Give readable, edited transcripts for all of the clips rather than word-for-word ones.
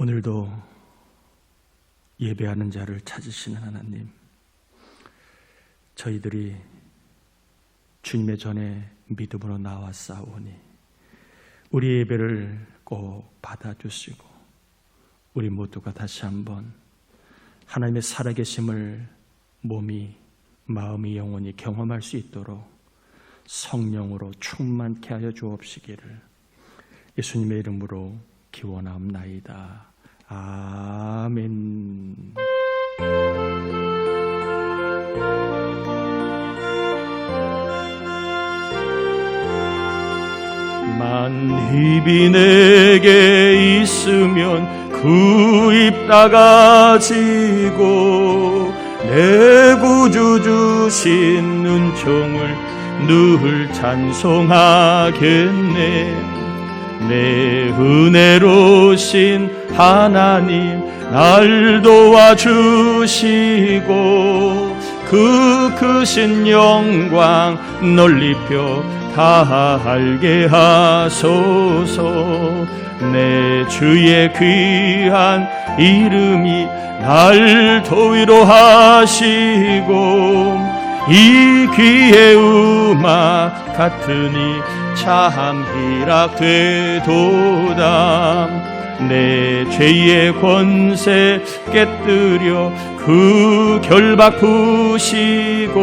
오늘도 예배하는 자를 찾으시는 하나님, 저희들이 주님의 전에 믿음으로 나왔사오니 우리 예배를 꼭 받아주시고 우리 모두가 다시 한번 하나님의 살아계심을 몸이, 마음이, 영혼이 경험할 수 있도록 성령으로 충만케 하여 주옵시기를 예수님의 이름으로 기원하옵나이다. 아멘. 만입이 내게 있으면 그 입 닫아지고 내 구주 주신 은총을 늘 찬송하겠네. 내 은혜로신 하나님 날 도와주시고 그 크신 영광 널리 펴 다 알게 하소서. 내 주의 귀한 이름이 날 도위로 하시고 이 귀의 음악 같으니 참 희락되도다. 내 죄의 권세 깨뜨려 그 결박 푸시고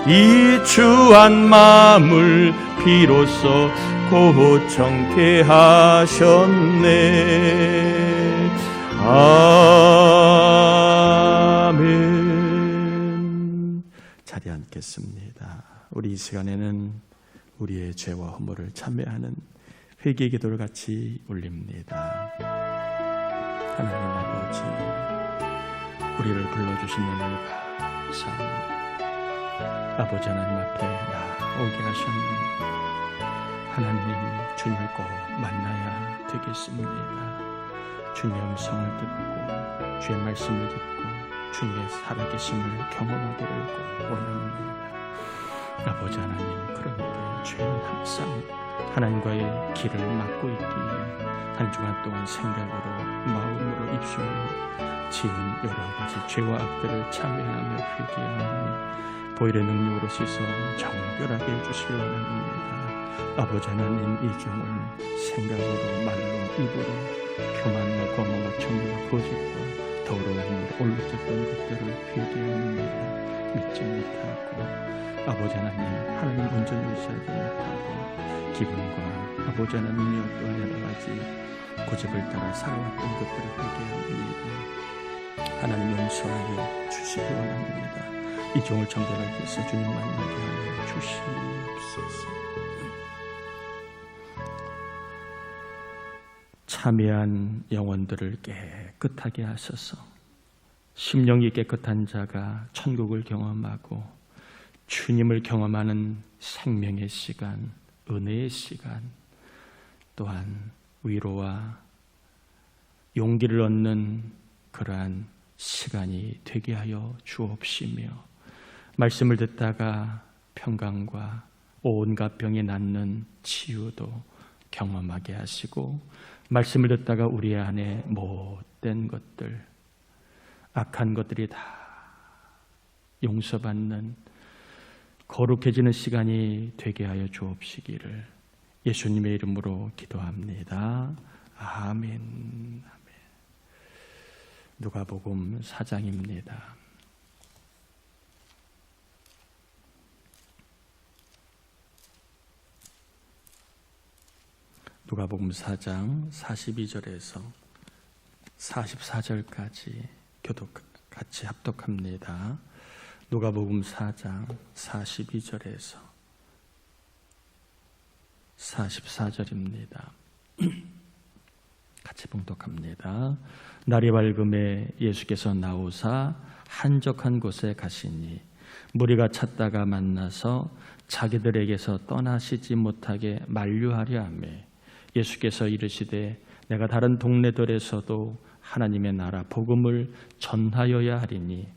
이 추한 마음을 비로소 고청케 하셨네. 아멘. 자리에 앉겠습니다. 우리 이 시간에는 우리의 죄와 허물을 참회하는 회개 기도를 같이 올립니다. 하나님 아버지, 우리를 불러주신 은혜를 감사합니다. 아버지 하나님 앞에 나오게 하셨는 하나님, 주님을 꼭 만나야 되겠습니다. 주님의 음성을 듣고 주의 말씀을 듣고 주님의 살아계심을 경험하기를 꼭 원합니다. 아버지 하나님, 그런데 죄는 항상 하나님과의 길을 막고 있기에 한 주간 동안 생각으로, 마음으로, 입술로 지은 여러 가지 죄와 악들을 참회하며 회개하오니 보혈의 능력으로 씻어 정결하게 해주시기 원합니다. 아버지 하나님, 이 종을 생각으로, 말로, 입으로 교만과 권모와 청교와 거짓과 더러운 힘으로 올라졌던 것들을 회개합니다. 믿지 못하고 아버지 하나님, 하나님 온전히 의지하지 못하고 기분과 아버지 하나님의 어떠한 여러 가지 고집을 따라 살아왔던 것들을 회개합니다. 하나님 용서하여 주시기 원합니다. 이 종을 정결하게 해서 주님 만나게 하여 주시옵소서. 참여한 영혼들을 깨끗하게 하셔서 심령이 깨끗한 자가 천국을 경험하고 주님을 경험하는 생명의 시간, 은혜의 시간, 또한 위로와 용기를 얻는 그러한 시간이 되게 하여 주옵시며, 말씀을 듣다가 평강과 온갖 병이 낫는 치유도 경험하게 하시고, 말씀을 듣다가 우리 안에 못된 것들, 악한 것들이 다 용서받는 거룩해지는 시간이 되게 하여 주옵시기를 예수님의 이름으로 기도합니다. 아멘. 아멘. 누가복음 4장입니다. 누가복음 4장 42절에서 44절까지 같이 합독합니다. 누가복음 4장 42절에서 44절입니다. 같이 봉독합니다. 날이 밝음에 예수께서 나오사 한적한 곳에 가시니 무리가 찾다가 만나서 자기들에게서 떠나시지 못하게 만류하려 하며, 예수께서 이르시되 내가 다른 동네들에서도 하나님의 나라 복음을 전하여야 하리니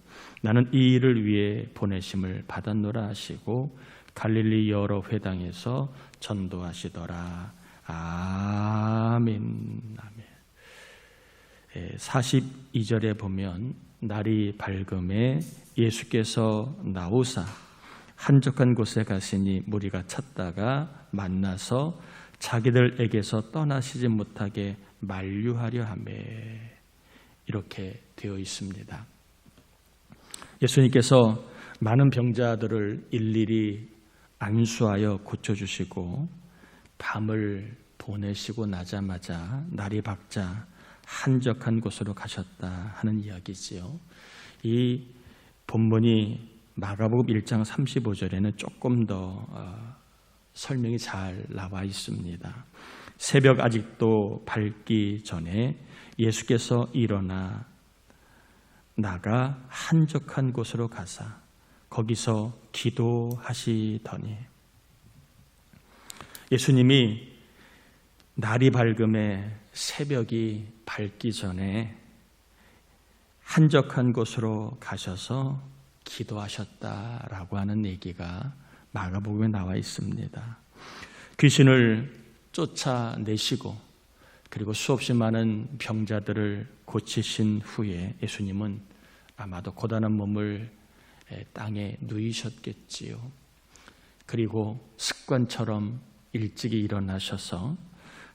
나는 이 일을 위해 보내심을 받았노라 하시고 갈릴리 여러 회당에서 전도하시더라. 아멘. 아멘. 42절에 보면 날이 밝음에 예수께서 나오사 한적한 곳에 가시니 무리가 찾다가 만나서 자기들에게서 떠나시지 못하게 만류하려 하며, 이렇게 되어 있습니다. 예수님께서 많은 병자들을 일일이 안수하여 고쳐주시고 밤을 보내시고 나자마자 날이 밝자 한적한 곳으로 가셨다 하는 이야기지요. 이 본문이 마가복음 1장 35절에는 조금 더 설명이 잘 나와 있습니다. 새벽 아직도 밝기 전에 예수께서 일어나 나가 한적한 곳으로 가사 거기서 기도하시더니, 예수님이 날이 밝음에 새벽이 밝기 전에 한적한 곳으로 가셔서 기도하셨다라고 하는 얘기가 마가복음에 나와 있습니다. 귀신을 쫓아내시고 그리고 수없이 많은 병자들을 고치신 후에 예수님은 아마도 고단한 몸을 땅에 누이셨겠지요. 그리고 습관처럼 일찍이 일어나셔서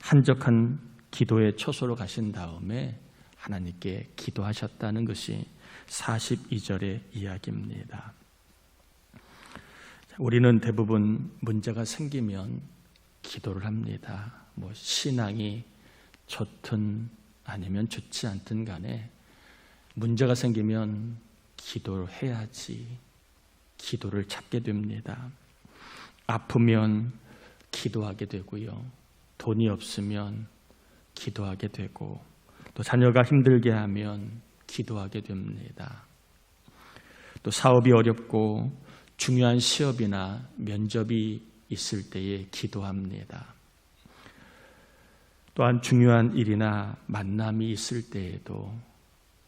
한적한 기도의 처소로 가신 다음에 하나님께 기도하셨다는 것이 42절의 이야기입니다. 우리는 대부분 문제가 생기면 기도를 합니다. 신앙이 좋든 아니면 좋지 않든 간에 문제가 생기면 기도를 해야지 기도를 찾게 됩니다. 아프면 기도하게 되고요. 돈이 없으면 기도하게 되고, 또 자녀가 힘들게 하면 기도하게 됩니다. 또 사업이 어렵고 중요한 시험이나 면접이 있을 때에 기도합니다. 또한 중요한 일이나 만남이 있을 때에도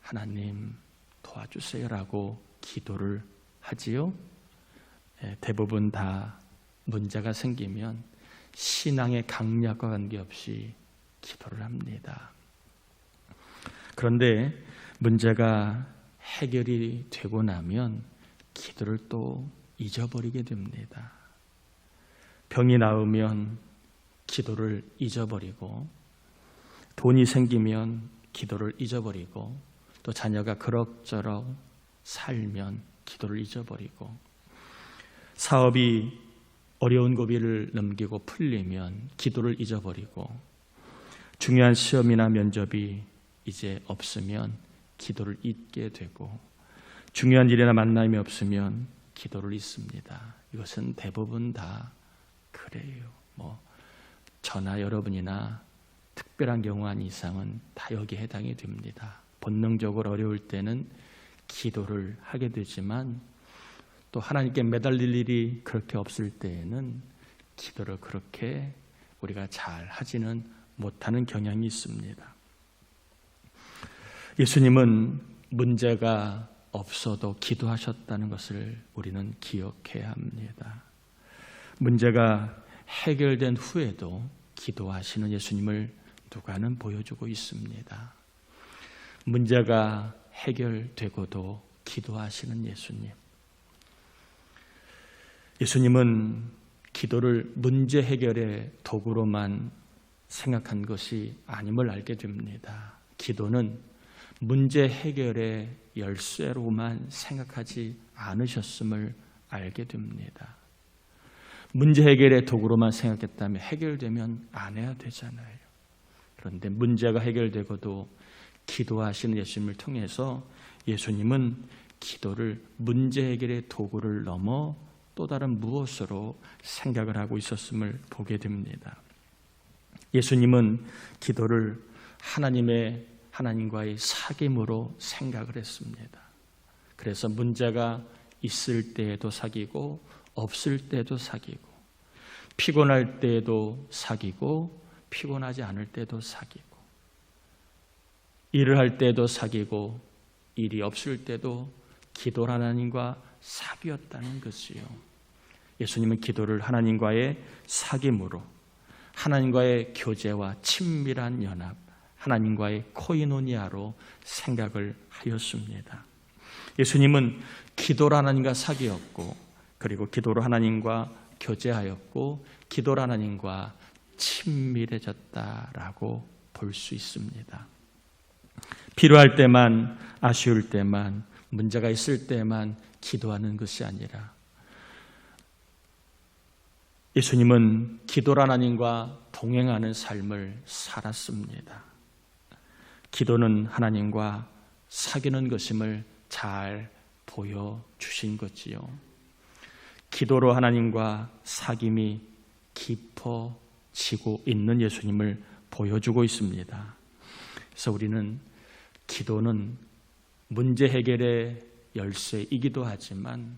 하나님 도와주세요라고 기도를 하지요. 대부분 다 문제가 생기면 신앙의 강약과 관계없이 기도를 합니다. 그런데 문제가 해결이 되고 나면 기도를 또 잊어버리게 됩니다. 병이 나으면 기도를 잊어버리고, 돈이 생기면 기도를 잊어버리고, 또 자녀가 그럭저럭 살면 기도를 잊어버리고, 사업이 어려운 고비를 넘기고 풀리면 기도를 잊어버리고, 중요한 시험이나 면접이 이제 없으면 기도를 잊게 되고, 중요한 일이나 만남이 없으면 기도를 잊습니다. 이것은 대부분 다 그래요. 저나 여러분이나 특별한 경우 아닌 이상은 다 여기에 해당이 됩니다. 본능적으로 어려울 때는 기도를 하게 되지만, 또 하나님께 매달릴 일이 그렇게 없을 때에는 기도를 그렇게 우리가 잘 하지는 못하는 경향이 있습니다. 예수님은 문제가 없어도 기도하셨다는 것을 우리는 기억해야 합니다. 문제가 해결된 후에도 기도하시는 예수님을 누가는 보여주고 있습니다. 문제가 해결되고도 기도하시는 예수님. 예수님은 기도를 문제 해결의 도구로만 생각한 것이 아님을 알게 됩니다. 기도는 문제 해결의 열쇠로만 생각하지 않으셨음을 알게 됩니다. 문제 해결의 도구로만 생각했다면 해결되면 안 해야 되잖아요. 그런데 문제가 해결되고도 기도하시는 예수님을 통해서 예수님은 기도를 문제 해결의 도구를 넘어 또 다른 무엇으로 생각을 하고 있었음을 보게 됩니다. 예수님은 기도를 하나님과의 사귐으로 생각을 했습니다. 그래서 문제가 있을 때에도 사귀고 없을 때도 사귀고, 피곤할 때에도 사귀고 피곤하지 않을 때도 사귀고, 일을 할 때도 사귀고 일이 없을 때도 기도를 하나님과 사귀었다는 것이요. 예수님은 기도를 하나님과의 사귐으로, 하나님과의 교제와 친밀한 연합, 하나님과의 코이노니아로 생각을 하였습니다. 예수님은 기도로 하나님과 사귀었고, 그리고 기도로 하나님과 교제하였고, 기도로 하나님과 친밀해졌다라고 볼 수 있습니다. 필요할 때만, 아쉬울 때만, 문제가 있을 때만 기도하는 것이 아니라 예수님은 기도로 하나님과 동행하는 삶을 살았습니다. 기도는 하나님과 사귀는 것임을 잘 보여주신 거지요. 기도로 하나님과 사귐이 깊어지고 있는 예수님을 보여주고 있습니다. 그래서 우리는 기도는 문제 해결의 열쇠이기도 하지만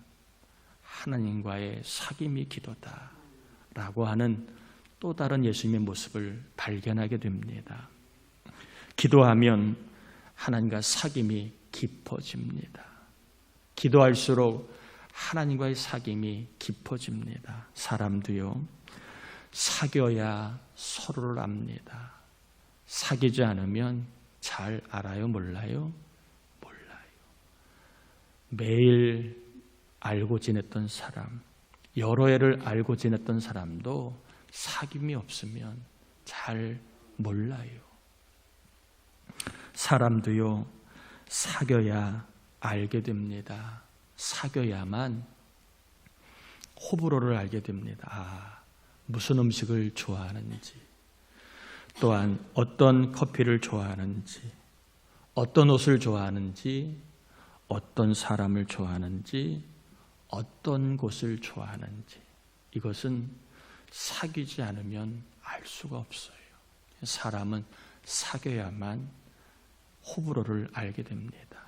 하나님과의 사귐이 기도다라고 하는 또 다른 예수님의 모습을 발견하게 됩니다. 기도하면 하나님과 사귐이 깊어집니다. 기도할수록 하나님과의 사귐이 깊어집니다. 사람도요, 사귀어야 서로를 압니다. 사귀지 않으면 잘 알아요? 몰라요? 몰라요. 매일 알고 지냈던 사람, 여러 해를 알고 지냈던 사람도 사귐이 없으면 잘 몰라요. 사람도요, 사귀어야 알게 됩니다. 사귀어야만 호불호를 알게 됩니다. 무슨 음식을 좋아하는지, 또한 어떤 커피를 좋아하는지, 어떤 옷을 좋아하는지, 어떤 사람을 좋아하는지, 어떤 곳을 좋아하는지, 이것은 사귀지 않으면 알 수가 없어요. 사람은 사귀어야만 호불호를 알게 됩니다.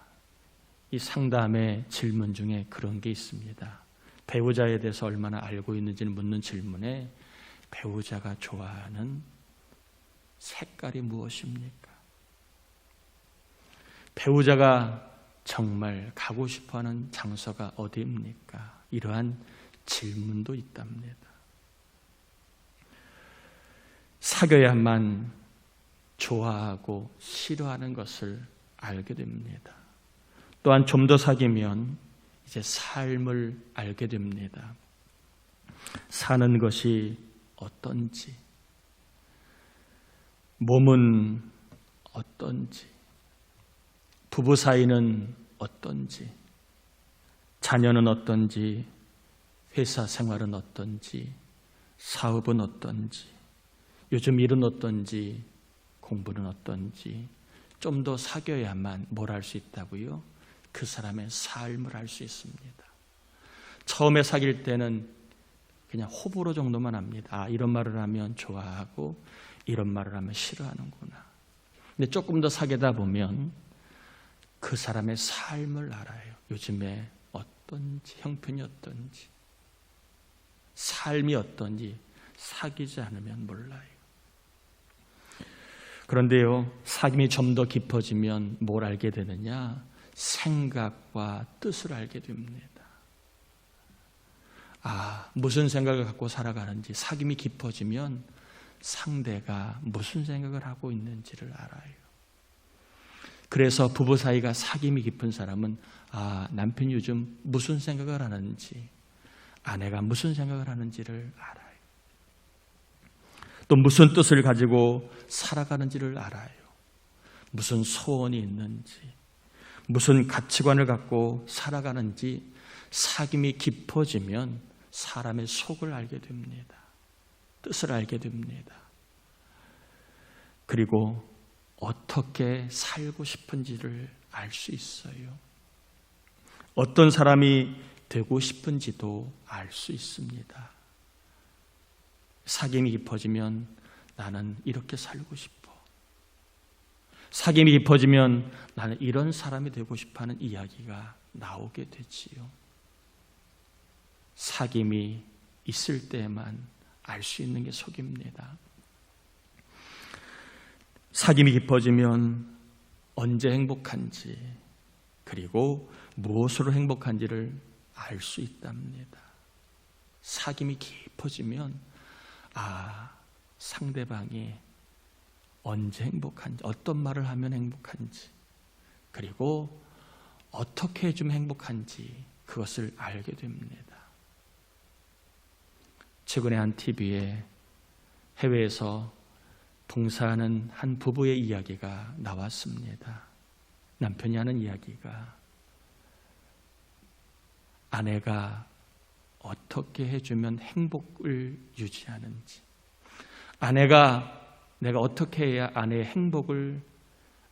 이 상담의 질문 중에 그런 게 있습니다. 배우자에 대해서 얼마나 알고 있는지를 묻는 질문에 배우자가 좋아하는 색깔이 무엇입니까? 배우자가 정말 가고 싶어하는 장소가 어디입니까? 이러한 질문도 있답니다. 사귀어야만 좋아하고 싫어하는 것을 알게 됩니다. 또한 좀 더 사귀면 이제 삶을 알게 됩니다. 사는 것이 어떤지, 몸은 어떤지, 부부 사이는 어떤지, 자녀는 어떤지, 회사 생활은 어떤지, 사업은 어떤지, 요즘 일은 어떤지, 공부는 어떤지, 좀 더 사귀어야만 뭘 알 수 있다고요? 그 사람의 삶을 알 수 있습니다. 처음에 사귈 때는 그냥 호불호 정도만 합니다. 이런 말을 하면 좋아하고 이런 말을 하면 싫어하는구나. 근데 조금 더 사귀다 보면 그 사람의 삶을 알아요. 요즘에 어떤지, 형편이 어떤지, 삶이 어떤지 사귀지 않으면 몰라요. 그런데요, 사귐이 좀 더 깊어지면 뭘 알게 되느냐? 생각과 뜻을 알게 됩니다. 무슨 생각을 갖고 살아가는지, 사귐이 깊어지면 상대가 무슨 생각을 하고 있는지를 알아요. 그래서 부부 사이가 사귐이 깊은 사람은 남편이 요즘 무슨 생각을 하는지, 아내가 무슨 생각을 하는지를 알아요. 또 무슨 뜻을 가지고 살아가는지를 알아요. 무슨 소원이 있는지, 무슨 가치관을 갖고 살아가는지 사귐이 깊어지면 사람의 속을 알게 됩니다. 뜻을 알게 됩니다. 그리고 어떻게 살고 싶은지를 알 수 있어요. 어떤 사람이 되고 싶은지도 알 수 있습니다. 사귐이 깊어지면 나는 이렇게 살고 싶어. 사귐이 깊어지면 나는 이런 사람이 되고 싶어하는 이야기가 나오게 되지요. 사귐이 있을 때만 알 수 있는 게 속입니다. 사귐이 깊어지면 언제 행복한지, 그리고 무엇으로 행복한지를 알 수 있답니다. 사귐이 깊어지면 상대방이 언제 행복한지, 어떤 말을 하면 행복한지, 그리고 어떻게 해주면 행복한지 그것을 알게 됩니다. 최근에 한 TV에 해외에서 봉사하는 한 부부의 이야기가 나왔습니다. 남편이 하는 이야기가 아내가 어떻게 해주면 행복을 유지하는지, 내가 어떻게 해야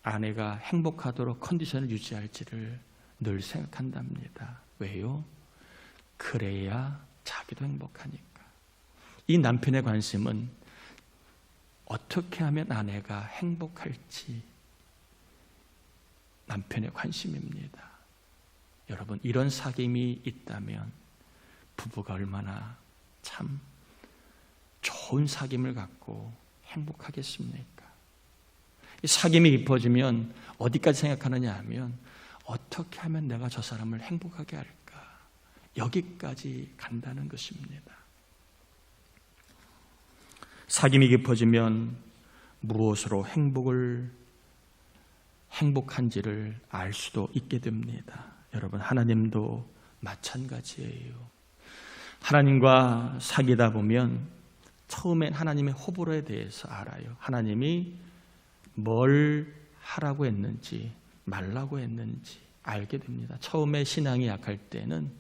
아내가 행복하도록 컨디션을 유지할지를 늘 생각한답니다. 왜요? 그래야 자기도 행복하니까. 이 남편의 관심은 어떻게 하면 아내가 행복할지 남편의 관심입니다. 여러분, 이런 사귐이 있다면 부부가 얼마나 참 좋은 사귐을 갖고 행복하겠습니까? 이 사귐이 깊어지면 어디까지 생각하느냐 하면 어떻게 하면 내가 저 사람을 행복하게 할까? 여기까지 간다는 것입니다. 사귐이 깊어지면 무엇으로 행복한지를 알 수도 있게 됩니다. 여러분, 하나님도 마찬가지예요. 하나님과 사귀다 보면 처음엔 하나님의 호불호에 대해서 알아요. 하나님이 뭘 하라고 했는지 말라고 했는지 알게 됩니다. 처음에 신앙이 약할 때는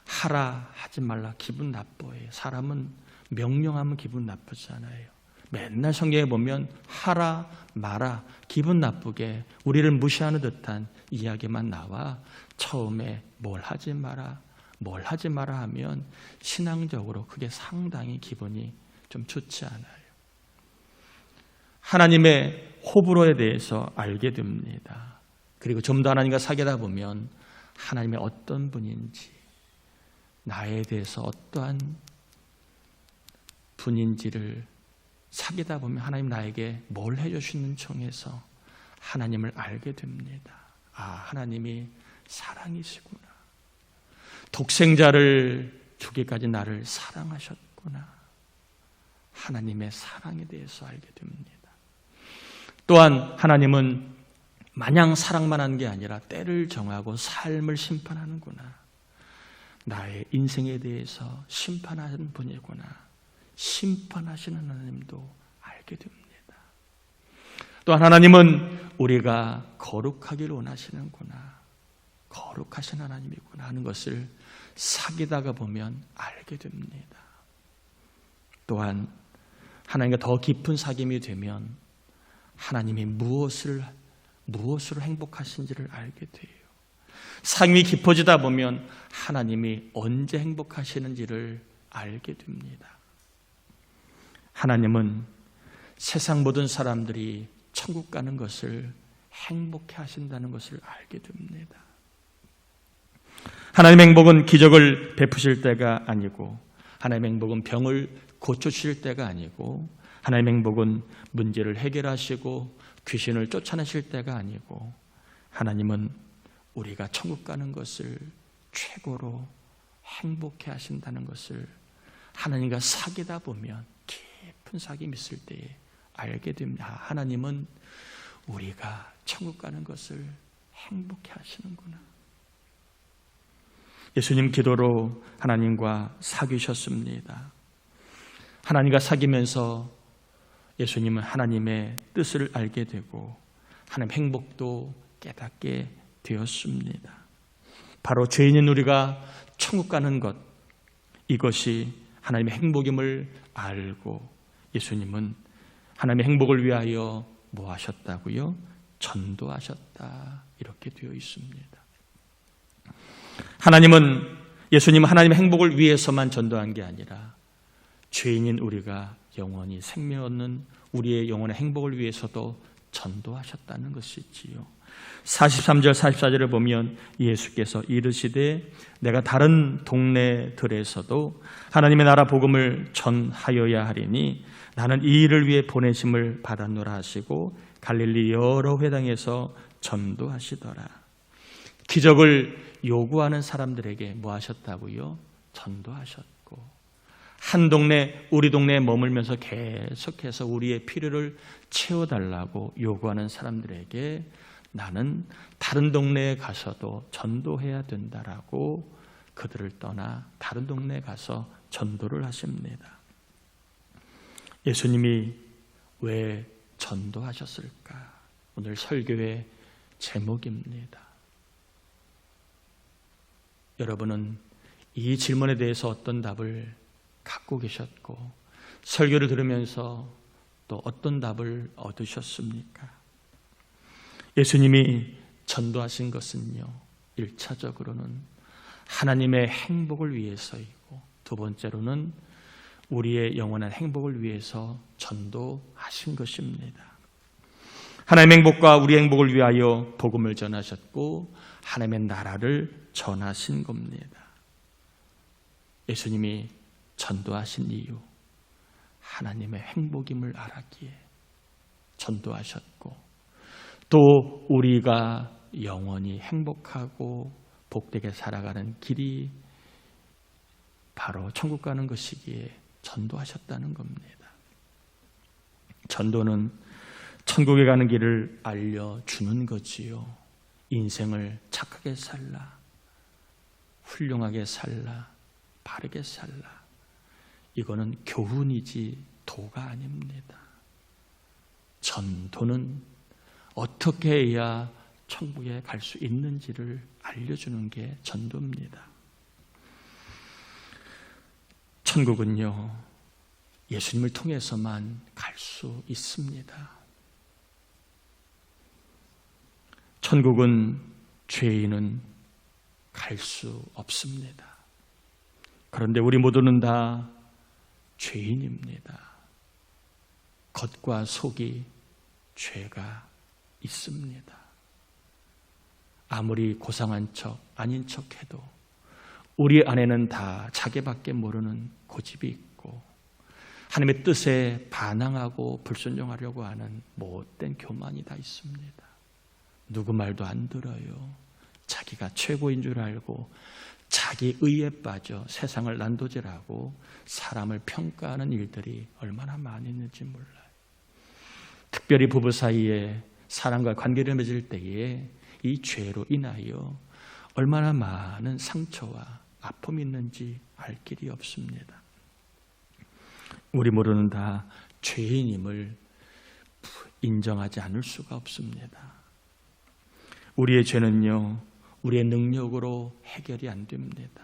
하라 하지 말라 기분 나빠해요. 사람은 명령하면 기분 나쁘잖아요. 맨날 성경에 보면 하라 마라 기분 나쁘게 우리를 무시하는 듯한 이야기만 나와 처음에 뭘 하지 마라 하면 신앙적으로 그게 상당히 기분이 좀 좋지 않아요. 하나님의 호불호에 대해서 알게 됩니다. 그리고 좀 더 하나님과 사귀다 보면 하나님의 어떤 분인지, 나에 대해서 어떠한 분인지를 사귀다 보면 하나님 나에게 뭘 해주시는 청해서 하나님을 알게 됩니다. 아, 하나님이 사랑이시구나. 독생자를 주기까지 나를 사랑하셨구나. 하나님의 사랑에 대해서 알게 됩니다. 또한 하나님은 마냥 사랑만 하는 게 아니라 때를 정하고 삶을 심판하는구나. 나의 인생에 대해서 심판하는 분이구나. 심판하시는 하나님도 알게 됩니다. 또한 하나님은 우리가 거룩하기를 원하시는구나. 거룩하신 하나님이구나 하는 것을 사귀다가 보면 알게 됩니다. 또한 하나님과 더 깊은 사귐이 되면 하나님이 무엇으로 행복하신지를 알게 돼요. 사귐이 깊어지다 보면 하나님이 언제 행복하시는지를 알게 됩니다. 하나님은 세상 모든 사람들이 천국 가는 것을 행복해 하신다는 것을 알게 됩니다. 하나님의 행복은 기적을 베푸실 때가 아니고, 하나님의 행복은 병을 고쳐주실 때가 아니고, 하나님의 행복은 문제를 해결하시고 귀신을 쫓아내실 때가 아니고, 하나님은 우리가 천국 가는 것을 최고로 행복해 하신다는 것을 하나님과 사귀다 보면, 깊은 사귐이 있을 때에 알게 됩니다. 하나님은 우리가 천국 가는 것을 행복해 하시는구나. 예수님 기도로 하나님과 사귀셨습니다. 하나님과 사귀면서 예수님은 하나님의 뜻을 알게 되고 하나님의 행복도 깨닫게 되었습니다. 바로 죄인인 우리가 천국 가는 것, 이것이 하나님의 행복임을 알고 예수님은 하나님의 행복을 위하여 뭐 하셨다고요? 전도하셨다. 이렇게 되어 있습니다. 예수님은 하나님의 행복을 위해서만 전도한 게 아니라 죄인인 우리가 영원히 생명 얻는 우리의 영혼의 행복을 위해서도 전도하셨다는 것이지요. 43절 44절을 보면 예수께서 이르시되 내가 다른 동네들에서도 하나님의 나라 복음을 전하여야 하리니 나는 이 일을 위해 보내심을 받았노라 하시고 갈릴리 여러 회당에서 전도하시더라. 기적을 요구하는 사람들에게 뭐 하셨다고요? 전도하셨고, 한 동네, 우리 동네에 머물면서 계속해서 우리의 필요를 채워달라고 요구하는 사람들에게 나는 다른 동네에 가서도 전도해야 된다라고 그들을 떠나 다른 동네에 가서 전도를 하십니다. 예수님이 왜 전도하셨을까? 오늘 설교의 제목입니다. 여러분은 이 질문에 대해서 어떤 답을 갖고 계셨고 설교를 들으면서 또 어떤 답을 얻으셨습니까? 예수님이 전도하신 것은요, 1차적으로는 하나님의 행복을 위해서이고 두 번째로는 우리의 영원한 행복을 위해서 전도하신 것입니다. 하나님의 행복과 우리의 행복을 위하여 복음을 전하셨고 하나님의 나라를 전하신 겁니다. 예수님이 전도하신 이유, 하나님의 행복임을 알았기에 전도하셨고 또 우리가 영원히 행복하고 복되게 살아가는 길이 바로 천국 가는 것이기에 전도하셨다는 겁니다. 전도는 천국에 가는 길을 알려주는 거지요. 인생을 착하게 살라, 훌륭하게 살라, 바르게 살라. 이거는 교훈이지 도가 아닙니다. 전도는 어떻게 해야 천국에 갈 수 있는지를 알려주는 게 전도입니다. 천국은요, 예수님을 통해서만 갈 수 있습니다. 천국은 죄인은 갈 수 없습니다. 그런데 우리 모두는 다 죄인입니다. 겉과 속이 죄가 있습니다. 아무리 고상한 척, 아닌 척 해도 우리 안에는 다 자기밖에 모르는 고집이 있고 하나님의 뜻에 반항하고 불순종하려고 하는 못된 교만이 다 있습니다. 누구 말도 안 들어요. 자기가 최고인 줄 알고 자기 의에 빠져 세상을 난도질하고 사람을 평가하는 일들이 얼마나 많이 있는지 몰라요. 특별히 부부 사이에 사람과 관계를 맺을 때에 이 죄로 인하여 얼마나 많은 상처와 아픔이 있는지 알 길이 없습니다. 우리 모두는 다 죄인임을 인정하지 않을 수가 없습니다. 우리의 죄는요, 우리의 능력으로 해결이 안 됩니다.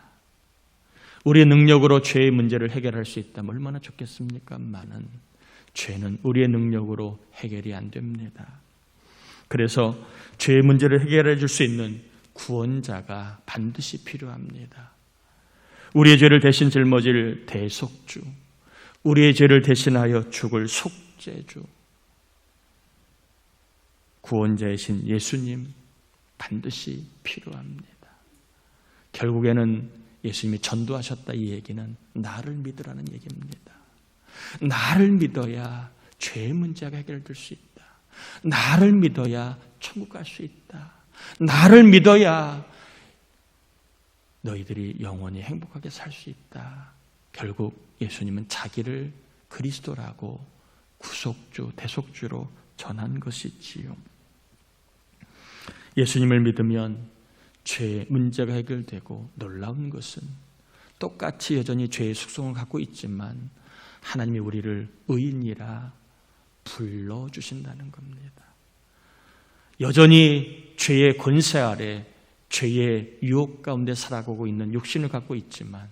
우리의 능력으로 죄의 문제를 해결할 수 있다면 얼마나 좋겠습니까만은 죄는 우리의 능력으로 해결이 안 됩니다. 그래서 죄의 문제를 해결해 줄 수 있는 구원자가 반드시 필요합니다. 우리의 죄를 대신 짊어질 대속주, 우리의 죄를 대신하여 죽을 속죄주, 구원자이신 예수님 반드시 필요합니다. 결국에는 예수님이 전도하셨다 이 얘기는 나를 믿으라는 얘기입니다. 나를 믿어야 죄의 문제가 해결될 수 있다. 나를 믿어야 천국 갈 수 있다. 나를 믿어야 너희들이 영원히 행복하게 살 수 있다. 결국 예수님은 자기를 그리스도라고 구속주, 대속주로 전한 것이지요. 예수님을 믿으면 죄의 문제가 해결되고 놀라운 것은 똑같이 여전히 죄의 숙성을 갖고 있지만 하나님이 우리를 의인이라 불러주신다는 겁니다. 여전히 죄의 권세 아래 죄의 유혹 가운데 살아가고 있는 육신을 갖고 있지만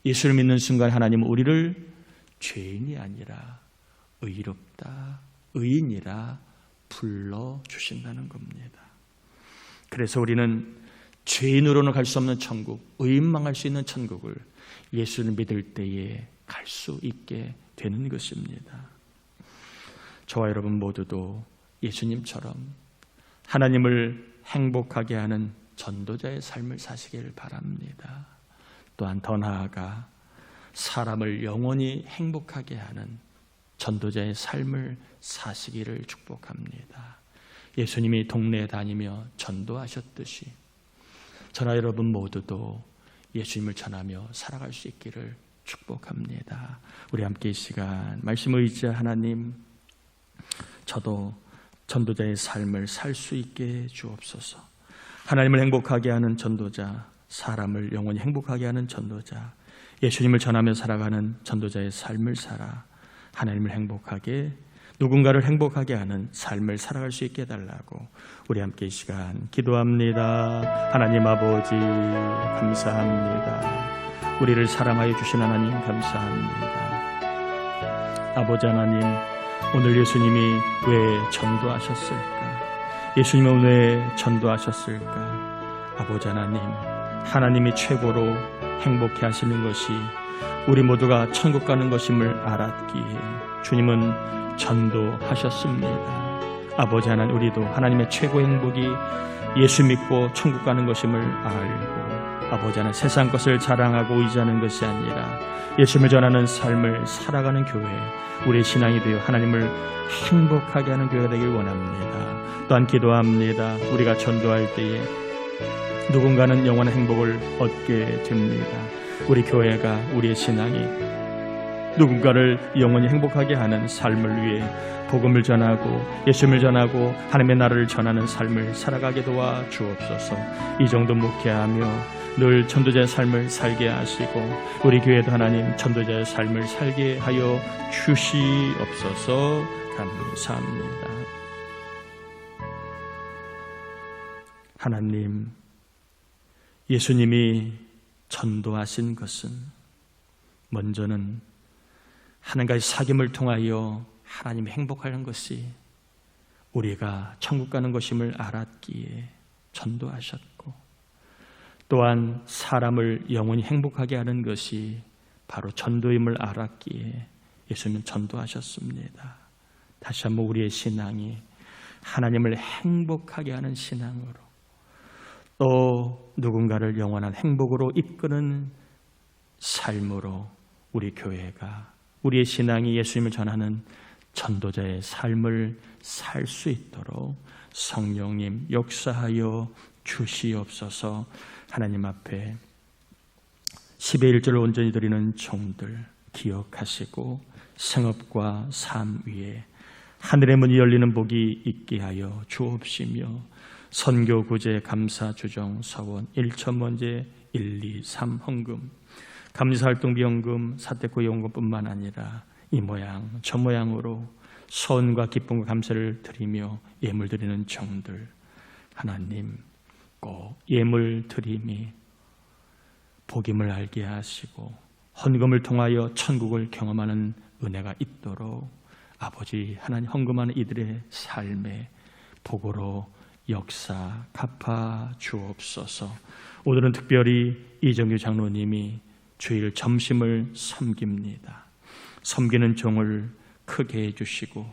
예수를 믿는 순간 하나님은 우리를 죄인이 아니라 의롭다, 의인이라 불러주신다는 겁니다. 그래서 우리는 죄인으로는 갈 수 없는 천국, 의인만 갈 수 있는 천국을 예수를 믿을 때에 갈 수 있게 되는 것입니다. 저와 여러분 모두도 예수님처럼 하나님을 행복하게 하는 전도자의 삶을 사시길 바랍니다. 또한 더 나아가 사람을 영원히 행복하게 하는 전도자의 삶을 사시기를 축복합니다. 예수님이 동네에 다니며 전도하셨듯이 저나 여러분 모두도 예수님을 전하며 살아갈 수 있기를 축복합니다. 우리 함께 이 시간 말씀을 의지하 하나님, 저도 전도자의 삶을 살 수 있게 주옵소서. 하나님을 행복하게 하는 전도자, 사람을 영원히 행복하게 하는 전도자, 예수님을 전하며 살아가는 전도자의 삶을 살아 하나님을 행복하게, 누군가를 행복하게 하는 삶을 살아갈 수 있게 해달라고 우리 함께 이 시간 기도합니다. 하나님 아버지 감사합니다. 우리를 사랑하여 주신 하나님 감사합니다. 아버지 하나님, 오늘 예수님이 왜 전도하셨을까? 예수님은 왜 전도하셨을까? 아버지 하나님, 하나님이 최고로 행복해 하시는 것이 우리 모두가 천국 가는 것임을 알았기에 주님은 전도하셨습니다. 아버지 하나님, 우리도 하나님의 최고 행복이 예수 믿고 천국 가는 것임을 알고, 아버지 하나님, 세상 것을 자랑하고 의지하는 것이 아니라 예수님을 전하는 삶을 살아가는 교회, 우리의 신앙이 되어 하나님을 행복하게 하는 교회가 되길 원합니다. 또한 기도합니다. 우리가 전도할 때에 누군가는 영원한 행복을 얻게 됩니다. 우리 교회가, 우리의 신앙이 누군가를 영원히 행복하게 하는 삶을 위해 복음을 전하고 예수님을 전하고 하나님의 나라를 전하는 삶을 살아가게 도와 주옵소서. 이 정도 목회하며 늘 전도자의 삶을 살게 하시고 우리 교회도 하나님 전도자의 삶을 살게 하여 주시옵소서. 감사합니다. 하나님, 예수님이 전도하신 것은 먼저는 하나님과의 사귐을 통하여 하나님이 행복하는 것이 우리가 천국 가는 것임을 알았기에 전도하셨고, 또한 사람을 영원히 행복하게 하는 것이 바로 전도임을 알았기에 예수님은 전도하셨습니다. 다시 한번 우리의 신앙이 하나님을 행복하게 하는 신앙으로, 또 누군가를 영원한 행복으로 이끄는 삶으로 우리 교회가, 우리의 신앙이 예수님을 전하는 전도자의 삶을 살 수 있도록 성령님 역사하여 주시옵소서. 하나님 앞에 10의 1절을 온전히 드리는 종들 기억하시고 성읍과 삶 위에 하늘의 문이 열리는 복이 있게 하여 주옵시며, 선교, 구제, 감사, 주정, 서원, 1천번제, 1, 2, 3 헌금, 감사활동 비용금, 사택구용금뿐만 아니라 이 모양 저 모양으로 소원과 기쁨과 감사를 드리며 예물 드리는 종들, 하나님 꼭 예물 드림이 복임을 알게 하시고 헌금을 통하여 천국을 경험하는 은혜가 있도록 아버지 하나님, 헌금하는 이들의 삶에 복으로 역사 갚아 주옵소서. 오늘은 특별히 이정규 장로님이 주일 점심을 섬깁니다. 섬기는 종을 크게 해주시고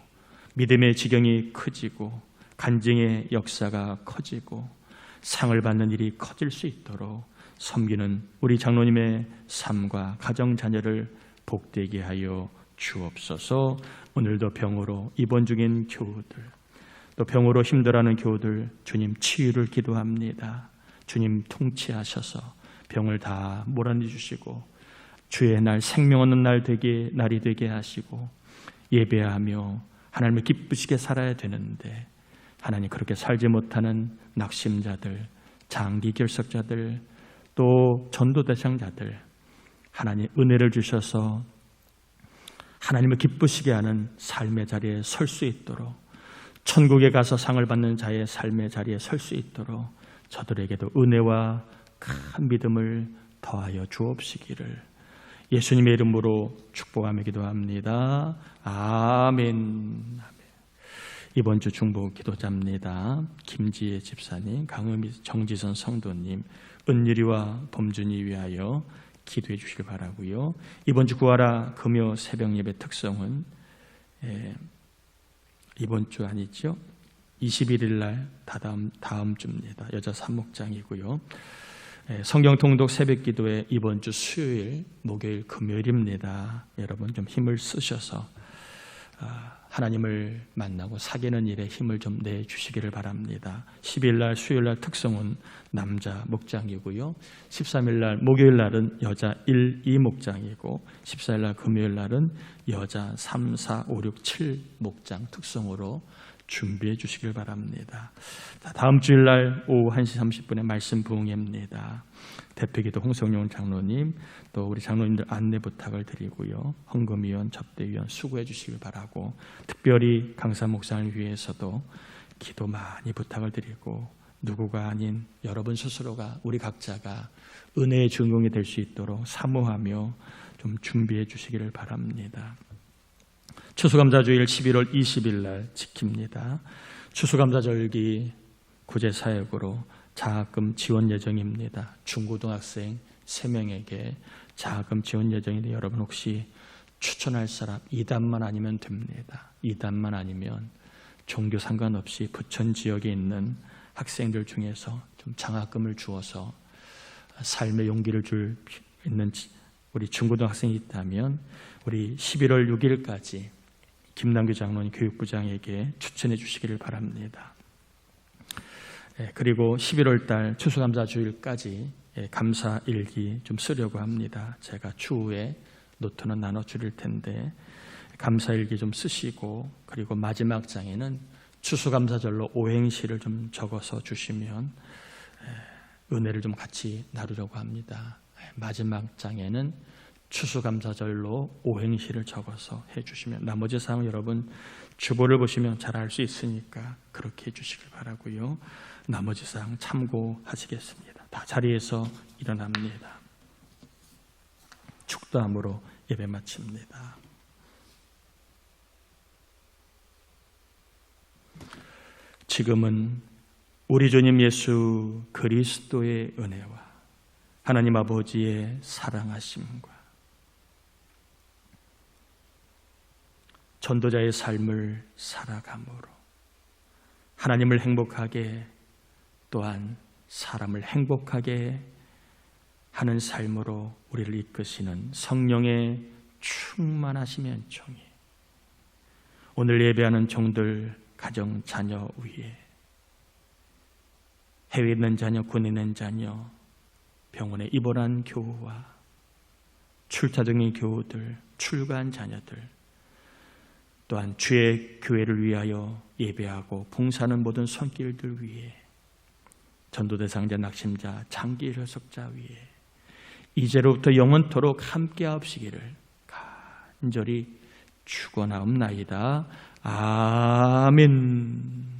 믿음의 지경이 커지고 간증의 역사가 커지고 상을 받는 일이 커질 수 있도록 섬기는 우리 장로님의 삶과 가정 자녀를 복되게 하여 주옵소서. 오늘도 병으로 입원 중인 교우들, 또 병으로 힘들어하는 교우들 주님 치유를 기도합니다. 주님 통치하셔서 병을 다 몰아내주시고 주의 날, 생명 얻는 날이 되게 하시고 예배하며 하나님을 기쁘시게 살아야 되는데 하나님 그렇게 살지 못하는 낙심자들, 장기 결석자들, 또 전도 대상자들 하나님 은혜를 주셔서 하나님을 기쁘시게 하는 삶의 자리에 설 수 있도록, 천국에 가서 상을 받는 자의 삶의 자리에 설 수 있도록 저들에게도 은혜와 큰 믿음을 더하여 주옵시기를 예수님의 이름으로 축복하며 기도합니다. 아멘. 이번 주 중보 기도자입니다. 김지혜 집사님, 강은미 정지선 성도님, 은유리와 범준이 위하여 기도해 주시길 바라고요. 이번 주 구하라 금요 새벽 예배 특성은 이번 주 아니죠? 21일 날 다음 주입니다. 여자 사목장이고요. 성경 통독 새벽 기도회 이번 주 수요일, 목요일, 금요일입니다. 여러분 좀 힘을 쓰셔서 하나님을 만나고 사귀는 일에 힘을 좀 내주시기를 바랍니다. 10일 날 수요일 날 특성은 남자 목장이고요. 13일 날 목요일 날은 여자 1, 2 목장이고 14일 날 금요일 날은 여자 3, 4, 5, 6, 7 목장 특성으로 준비해 주시길 바랍니다. 다음 주일 날 오후 1시 30분에 말씀 부흥회입니다. 대표기도 홍성용 장로님, 또 우리 장로님들 안내 부탁을 드리고요. 헌금위원, 접대위원 수고해 주시길 바라고, 특별히 강사 목사를 위해서도 기도 많이 부탁을 드리고, 누구가 아닌 여러분 스스로가, 우리 각자가 은혜의 주인공이 될 수 있도록 사모하며 좀 준비해 주시기를 바랍니다. 추수감사주일 11월 20일 날 지킵니다. 추수감사절기 구제사역으로 장학금 지원 예정입니다. 중고등학생 3명에게 장학금 지원 예정인데 여러분 혹시 추천할 사람 2단만 아니면 됩니다. 2단만 아니면 종교 상관없이 부천 지역에 있는 학생들 중에서 좀 장학금을 주어서 삶의 용기를 줄 있는 우리 중고등학생이 있다면 우리 11월 6일까지 김남규 장로님 교육부장에게 추천해 주시기를 바랍니다. 그리고 11월 달 추수감사주일까지 감사일기 좀 쓰려고 합니다. 제가 추후에 노트는 나눠드릴 텐데 감사일기 좀 쓰시고, 그리고 마지막 장에는 추수감사절로 오행시를 좀 적어서 주시면 은혜를 좀 같이 나누려고 합니다. 마지막 장에는 추수감사절로 오행시를 적어서 해주시면, 나머지 사항은 여러분 주보를 보시면 잘 알 수 있으니까 그렇게 해주시길 바라고요. 나머지 사항 참고하시겠습니다. 다 자리에서 일어납니다. 축도함으로 예배 마칩니다. 지금은 우리 주님 예수 그리스도의 은혜와 하나님 아버지의 사랑하심과 전도자의 삶을 살아감으로 하나님을 행복하게, 또한 사람을 행복하게 하는 삶으로 우리를 이끄시는 성령의 충만하심의 은총이 오늘 예배하는 종들 가정 자녀 위에, 해외에 있는 자녀, 군에 있는 자녀, 병원에 입원한 교우와 출타 중인 교우들, 출가한 자녀들, 또한 주의 교회를 위하여 예배하고 봉사하는 모든 손길들 위에, 전도대상자, 낙심자, 장기 결석자 위에 이제로부터 영원토록 함께하옵시기를 간절히 축원하옵나이다. 아멘.